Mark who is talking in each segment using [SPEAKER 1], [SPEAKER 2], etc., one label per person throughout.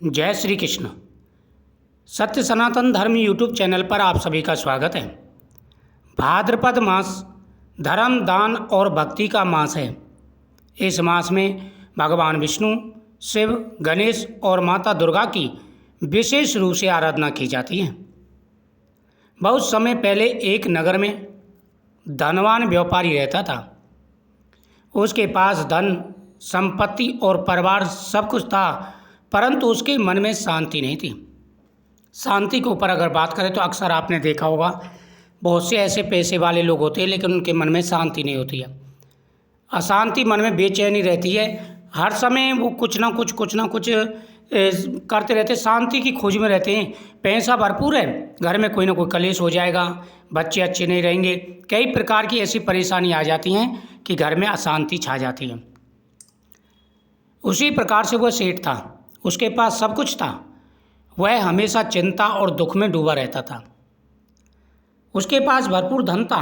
[SPEAKER 1] जय श्री कृष्ण। सत्य सनातन धर्म यूट्यूब चैनल पर आप सभी का स्वागत है। भाद्रपद मास धर्म, दान और भक्ति का मास है। इस मास में भगवान विष्णु, शिव, गणेश और माता दुर्गा की विशेष रूप से आराधना की जाती है। बहुत समय पहले एक नगर में धनवान व्यापारी रहता था। उसके पास धन, संपत्ति और परिवार सब कुछ था, परंतु उसके मन में शांति नहीं थी। शांति के ऊपर अगर बात करें तो अक्सर आपने देखा होगा, बहुत से ऐसे पैसे वाले लोग होते हैं लेकिन उनके मन में शांति नहीं होती है। अशांति मन में बेचैनी रहती है। हर समय वो कुछ ना कुछ करते रहते, शांति की खोज में रहते हैं। पैसा भरपूर है, घर में कोई ना कोई कलेश हो जाएगा, बच्चे अच्छे नहीं रहेंगे, कई प्रकार की ऐसी परेशानी आ जाती हैं कि घर में अशांति छा जाती है। उसी प्रकार से वह सेठ था, उसके पास सब कुछ था। वह हमेशा चिंता और दुख में डूबा रहता था। उसके पास भरपूर धन था,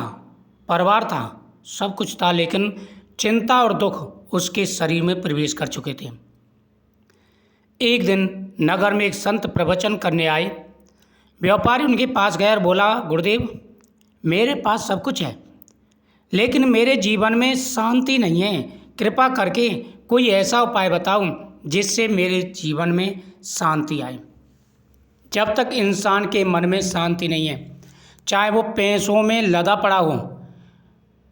[SPEAKER 1] परिवार था, सब कुछ था, लेकिन चिंता और दुख उसके शरीर में प्रवेश कर चुके थे। एक दिन नगर में एक संत प्रवचन करने आए। व्यापारी उनके पास गया और बोला, गुरुदेव, मेरे पास सब कुछ है लेकिन मेरे जीवन में शांति नहीं है। कृपा करके कोई ऐसा उपाय बताओ जिससे मेरे जीवन में शांति आए। जब तक इंसान के मन में शांति नहीं है, चाहे वो पैसों में लदा पड़ा हो,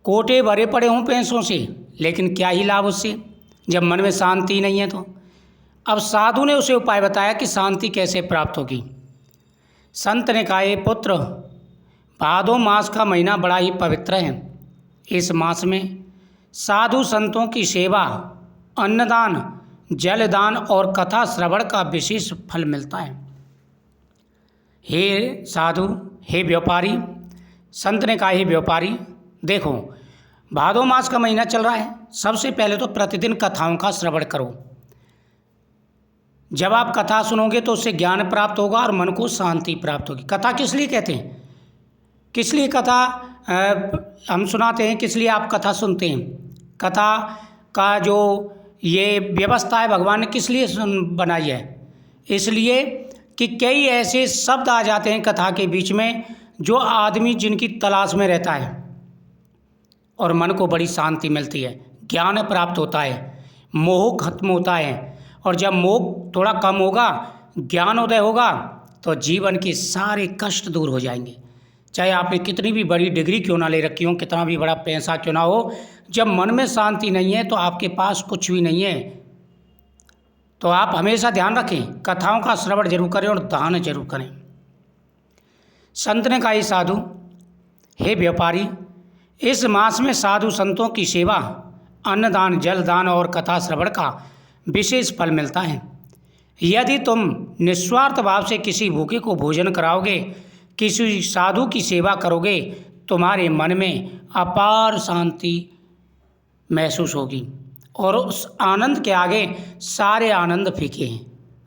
[SPEAKER 1] कोटे भरे पड़े हों पैसों से, लेकिन क्या ही लाभ उससे जब मन में शांति नहीं है। तो अब साधु ने उसे उपाय बताया कि शांति कैसे प्राप्त होगी। संत ने कहा, ये पुत्र, भादो मास का महीना बड़ा ही पवित्र है। इस मास में साधु संतों की सेवा, अन्नदान, जलदान और कथा श्रवण का विशेष फल मिलता है। हे साधु, हे व्यापारी, संत ने कहा, हे व्यापारी, देखो भादो मास का महीना चल रहा है। सबसे पहले तो प्रतिदिन कथाओं का श्रवण करो। जब आप कथा सुनोगे तो उससे ज्ञान प्राप्त होगा और मन को शांति प्राप्त होगी। कथा किस लिए कहते हैं, किस लिए कथा हम सुनाते हैं, किस लिए आप कथा सुनते हैं? कथा का जो ये व्यवस्था है भगवान ने किस लिए बनाई है? इसलिए कि कई ऐसे शब्द आ जाते हैं कथा के बीच में जो आदमी जिनकी तलाश में रहता है और मन को बड़ी शांति मिलती है, ज्ञान प्राप्त होता है, मोह खत्म होता है। और जब मोह थोड़ा कम होगा, ज्ञानोदय होगा, तो जीवन के सारे कष्ट दूर हो जाएंगे। चाहे आपने कितनी भी बड़ी डिग्री क्यों ना ले रखी हो, कितना भी बड़ा पैसा क्यों ना हो, जब मन में शांति नहीं है तो आपके पास कुछ भी नहीं है। तो आप हमेशा ध्यान रखें, कथाओं का श्रवण जरूर करें और दान जरूर करें। संत ने कहा, हे साधु, हे व्यापारी, इस मास में साधु संतों की सेवा, अन्नदान, जलदान और कथा श्रवण का विशेष फल मिलता है। यदि तुम निस्वार्थ भाव से किसी भूखे को भोजन कराओगे, किसी साधु की सेवा करोगे, तुम्हारे मन में अपार शांति महसूस होगी और उस आनंद के आगे सारे आनंद फीके हैं।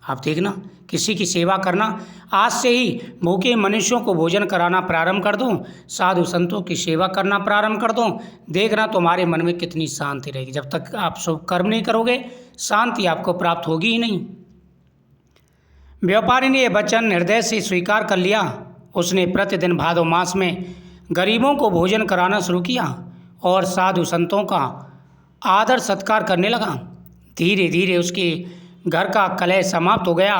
[SPEAKER 1] आप देखना, किसी की सेवा करना, आज से ही भूखे मनुष्यों को भोजन कराना प्रारंभ कर दो, साधु संतों की सेवा करना प्रारंभ कर दो, देखना तुम्हारे मन में कितनी शांति रहेगी। जब तक आप शुभ कर्म नहीं करोगे, शांति आपको प्राप्त होगी ही नहीं। व्यापारी ने यह वचन हृदय से स्वीकार कर लिया। उसने प्रतिदिन भादो मास में गरीबों को भोजन कराना शुरू किया और साधु संतों का आदर सत्कार करने लगा। धीरे धीरे उसके घर का कलह समाप्त हो गया,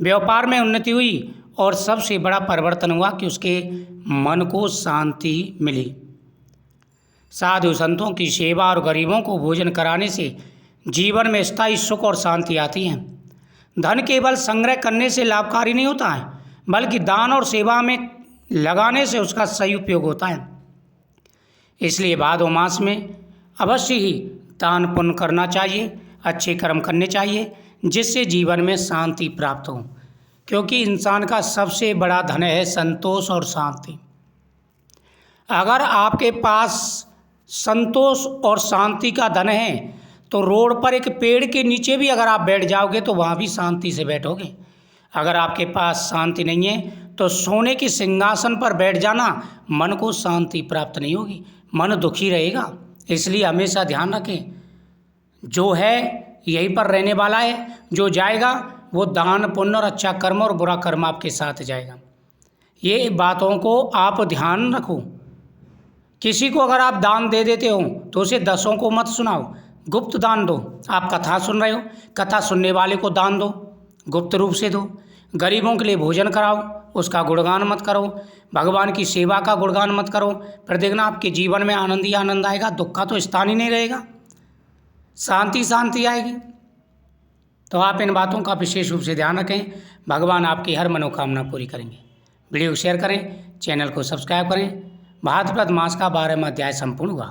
[SPEAKER 1] व्यापार में उन्नति हुई और सबसे बड़ा परिवर्तन हुआ कि उसके मन को शांति मिली। साधु संतों की सेवा और गरीबों को भोजन कराने से जीवन में स्थायी सुख और शांति आती है। धन केवल संग्रह करने से लाभकारी नहीं होता है, बल्कि दान और सेवा में लगाने से उसका सही उपयोग होता है। इसलिए भादो मास में अवश्य ही दान पुण्य करना चाहिए, अच्छे कर्म करने चाहिए, जिससे जीवन में शांति प्राप्त हो। क्योंकि इंसान का सबसे बड़ा धन है संतोष और शांति। अगर आपके पास संतोष और शांति का धन है तो रोड पर एक पेड़ के नीचे भी अगर आप बैठ जाओगे तो वहाँ भी शांति से बैठोगे। अगर आपके पास शांति नहीं है तो सोने के सिंहासन पर बैठ जाना, मन को शांति प्राप्त नहीं होगी, मन दुखी रहेगा। इसलिए हमेशा ध्यान रखें, जो है यहीं पर रहने वाला है, जो जाएगा वो दान पुण्य और अच्छा कर्म और बुरा कर्म आपके साथ जाएगा। ये बातों को आप ध्यान रखो। किसी को अगर आप दान दे देते हो तो उसे 10 को मत सुनाओ, गुप्त दान दो। आप कथा सुन रहे हो, कथा सुनने वाले को दान दो, गुप्त रूप से दो। गरीबों के लिए भोजन कराओ, उसका गुणगान मत करो। भगवान की सेवा का गुणगान मत करो, फिर देखना आपके जीवन में आनंद ही आनंद आएगा, दुख का तो स्थान ही नहीं रहेगा, शांति शांति आएगी। तो आप इन बातों का विशेष रूप से ध्यान रखें, भगवान आपकी हर मनोकामना पूरी करेंगे। वीडियो को शेयर करें, चैनल को सब्सक्राइब करें। भाद्रपद मास का 12वां अध्याय संपूर्ण हुआ।